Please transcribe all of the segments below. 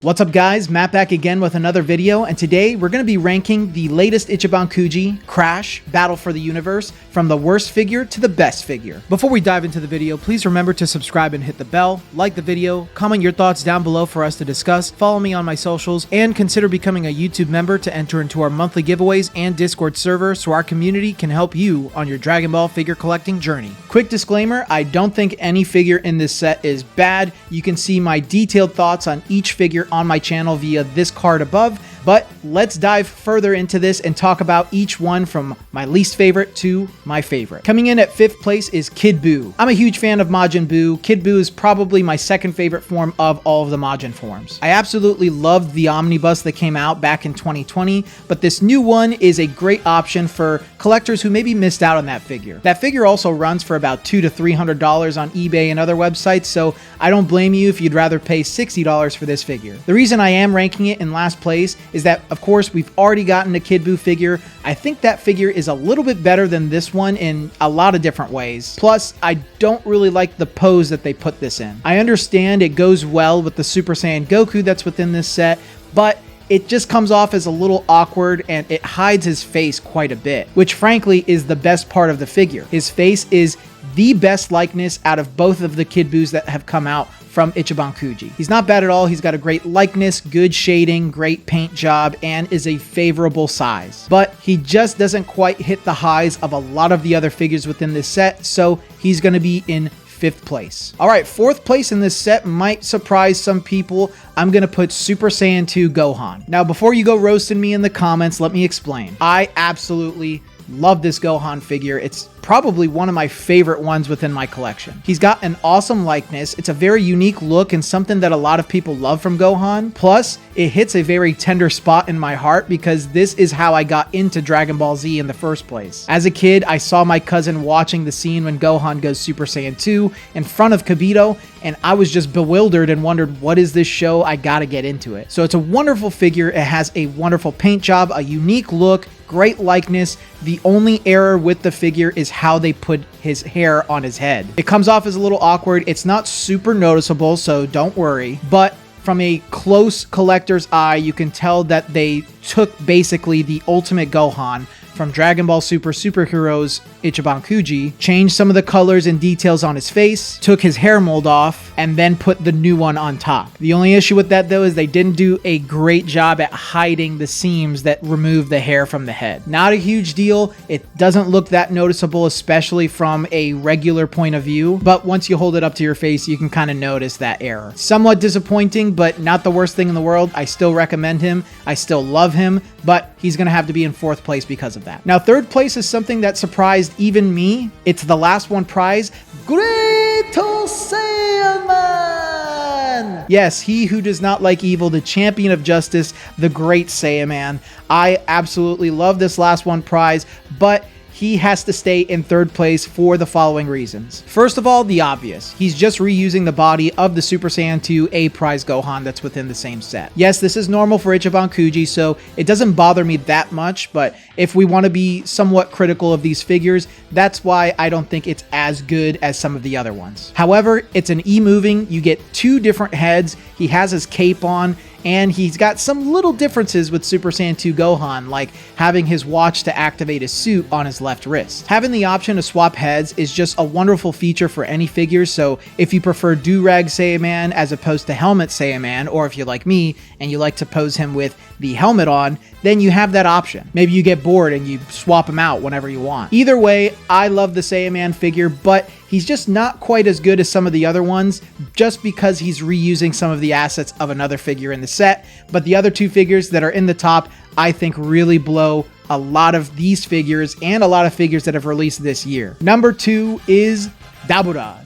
What's up guys, Matt back again with another video, and today we're going to be ranking the latest Ichiban Kuji, Crash, Battle for the Universe, from the worst figure to the best figure. Before we dive into the video, please remember to subscribe and hit the bell, like the video, comment your thoughts down below for us to discuss, follow me on my socials, and consider becoming a YouTube member to enter into our monthly giveaways and Discord server so our community can help you on your Dragon Ball figure collecting journey. Quick disclaimer, I don't think any figure in this set is bad. You can see my detailed thoughts on each figure on my channel via this card above, but let's dive further into this and talk about each one from my least favorite to my favorite. Coming in at 5th place is Kid Buu. I'm a huge fan of Majin Buu. Kid Buu is probably my second favorite form of all of the Majin forms. I absolutely loved the omnibus that came out back in 2020, but this new one is a great option for collectors who maybe missed out on that figure. That figure also runs for about $200 to $300 on eBay and other websites, so I don't blame you if you'd rather pay $60 for this figure. The reason I am ranking it in last place is that, of course, we've already gotten a Kid Buu figure. I think that figure is a little bit better than this one in a lot of different ways. Plus, I don't really like the pose that they put this in. I understand it goes well with the Super Saiyan Goku that's within this set, but it just comes off as a little awkward and it hides his face quite a bit, which frankly is the best part of the figure. His face is the best likeness out of both of the Kid Buus that have come out from Ichiban Kuji. He's not bad at all. He's got a great likeness, good shading, great paint job, and is a favorable size. But he just doesn't quite hit the highs of a lot of the other figures within this set, so he's going to be in 5th place. All right, 4th place in this set might surprise some people. I'm going to put Super Saiyan 2 Gohan. Now, before you go roasting me in the comments, let me explain. I absolutely love this Gohan figure. It's probably one of my favorite ones within my collection. He's got an awesome likeness. It's a very unique look and something that a lot of people love from Gohan. Plus, it hits a very tender spot in my heart because this is how I got into Dragon Ball Z in the first place. As a kid, I saw my cousin watching the scene when Gohan goes Super Saiyan 2 in front of Kibito, and I was just bewildered and wondered, what is this show? I gotta get into it. So it's a wonderful figure. It has a wonderful paint job, a unique look, great likeness. The only error with the figure is how they put his hair on his head. It comes off as a little awkward. It's not super noticeable, so don't worry. But from a close collector's eye, you can tell that they took basically the ultimate Gohan from Dragon Ball Super Superheroes Ichiban Kuji, changed some of the colors and details on his face, took his hair mold off, and then put the new one on top. The only issue with that though is they didn't do a great job at hiding the seams that remove the hair from the head. Not a huge deal. It doesn't look that noticeable, especially from a regular point of view, but once you hold it up to your face, you can kind of notice that error. Somewhat disappointing, but not the worst thing in the world. I still recommend him. I still love him, but he's going to have to be in 4th place because of that. Now, 3rd place is something that surprised even me. It's the last one prize, Great Sayam Man! Yes, he who does not like evil, the champion of justice, the Great Sayam Man. I absolutely love this last one prize, but he has to stay in 3rd place for the following reasons. First of all, the obvious. He's just reusing the body of the Super Saiyan 2 A prize Gohan that's within the same set. Yes, this is normal for Ichiban Kuji, so it doesn't bother me that much, but if we want to be somewhat critical of these figures, that's why I don't think it's as good as some of the other ones. However, it's an E-moving. You get 2 different heads. He has his cape on, and he's got some little differences with Super Saiyan 2 Gohan, like having his watch to activate his suit on his left wrist. Having the option to swap heads is just a wonderful feature for any figure, so if you prefer Do-Rag Sayam Man as opposed to Helmet Sayam Man, or if you're like me and you like to pose him with the helmet on, then you have that option. Maybe you get bored and you swap him out whenever you want. Either way, I love the Sayam Man figure, but he's just not quite as good as some of the other ones just because he's reusing some of the assets of another figure in the set. But the other 2 figures that are in the top, I think really blow a lot of these figures and a lot of figures that have released this year. Number 2 is Dabura.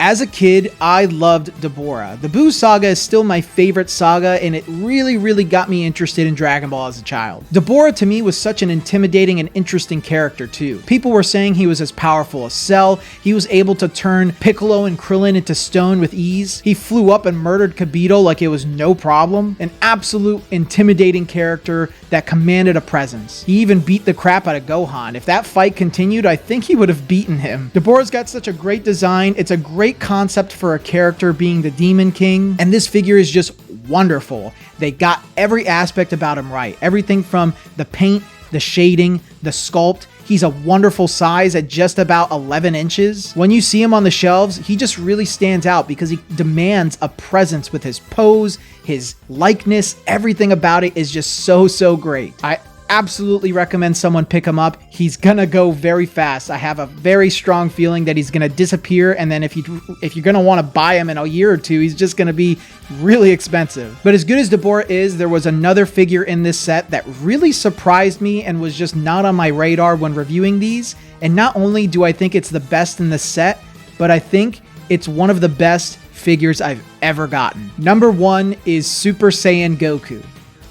As a kid, I loved Dabura. The Buu saga is still my favorite saga, and it really got me interested in Dragon Ball as a child. Dabura to me was such an intimidating and interesting character too. People were saying he was as powerful as Cell. He was able to turn Piccolo and Krillin into stone with ease. He flew up and murdered Kibito like it was no problem. An absolute intimidating character that commanded a presence. He even beat the crap out of Gohan. If that fight continued, I think he would have beaten him. Dabura's got such a great design. It's a great concept for a character being the Demon King, and this figure is just wonderful. They got every aspect about him right. Everything from the paint, the shading, the sculpt. He's a wonderful size at just about 11 inches. When you see him on the shelves, he just really stands out because he demands a presence with his pose, his likeness. Everything about it is just so great. I absolutely recommend someone pick him up. He's gonna go very fast. I have a very strong feeling that he's gonna disappear, and then if you're gonna want to buy him in a year or two, he's just gonna be really expensive. But as good as Dabura is, there was another figure in this set that really surprised me and was just not on my radar when reviewing these. And not only do I think it's the best in the set, but I think it's one of the best figures I've ever gotten. Number one is Super Saiyan Goku.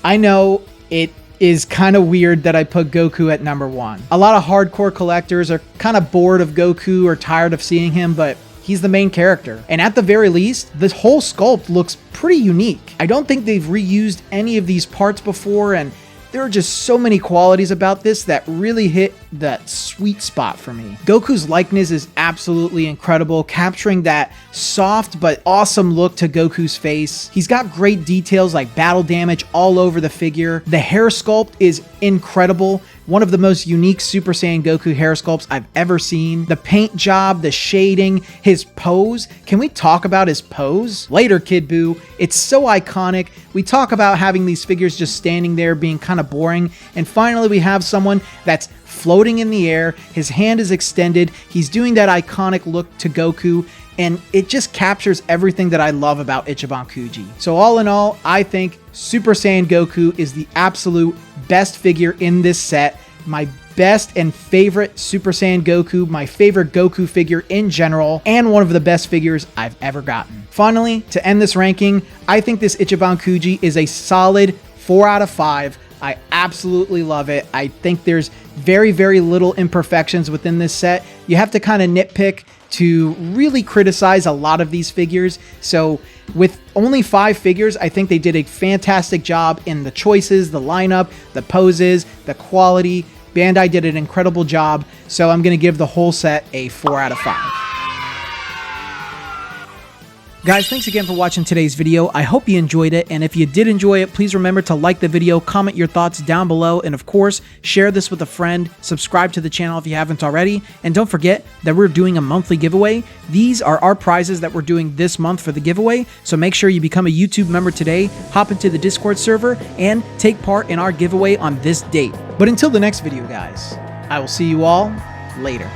I know it is kind of weird that I put Goku at number one. A lot of hardcore collectors are kind of bored of Goku or tired of seeing him, but he's the main character. And at the very least, this whole sculpt looks pretty unique. I don't think they've reused any of these parts before, and there are just so many qualities about this that really hit that sweet spot for me. Goku's likeness is absolutely incredible, capturing that soft but awesome look to Goku's face. He's got great details like battle damage all over the figure. The hair sculpt is incredible. One of the most unique Super Saiyan Goku hair sculpts I've ever seen. The paint job, the shading, his pose. Can we talk about his pose? Later, Kid Buu. It's so iconic. We talk about having these figures just standing there being kind of boring. And finally, we have someone that's floating in the air. His hand is extended. He's doing that iconic look to Goku. And it just captures everything that I love about Ichiban Kuji. So all in all, I think Super Saiyan Goku is the absolute best figure in this set. My best and favorite Super Saiyan Goku, my favorite Goku figure in general, and one of the best figures I've ever gotten. Finally, to end this ranking, I think this Ichiban Kuji is a solid 4 out of 5. I absolutely love it. I think there's very little imperfections within this set. You have to kind of nitpick to really criticize a lot of these figures. So with only 5 figures, I think they did a fantastic job in the choices, the lineup, the poses, the quality. Bandai did an incredible job. So I'm going to give the whole set a 4 out of 5. Guys, thanks again for watching today's video. I hope you enjoyed it, and if you did enjoy it, please remember to like the video, comment your thoughts down below, and of course, share this with a friend, subscribe to the channel if you haven't already, and don't forget that we're doing a monthly giveaway. These are our prizes that we're doing this month for the giveaway, so make sure you become a YouTube member today, hop into the Discord server, and take part in our giveaway on this date. But until the next video, guys, I will see you all later.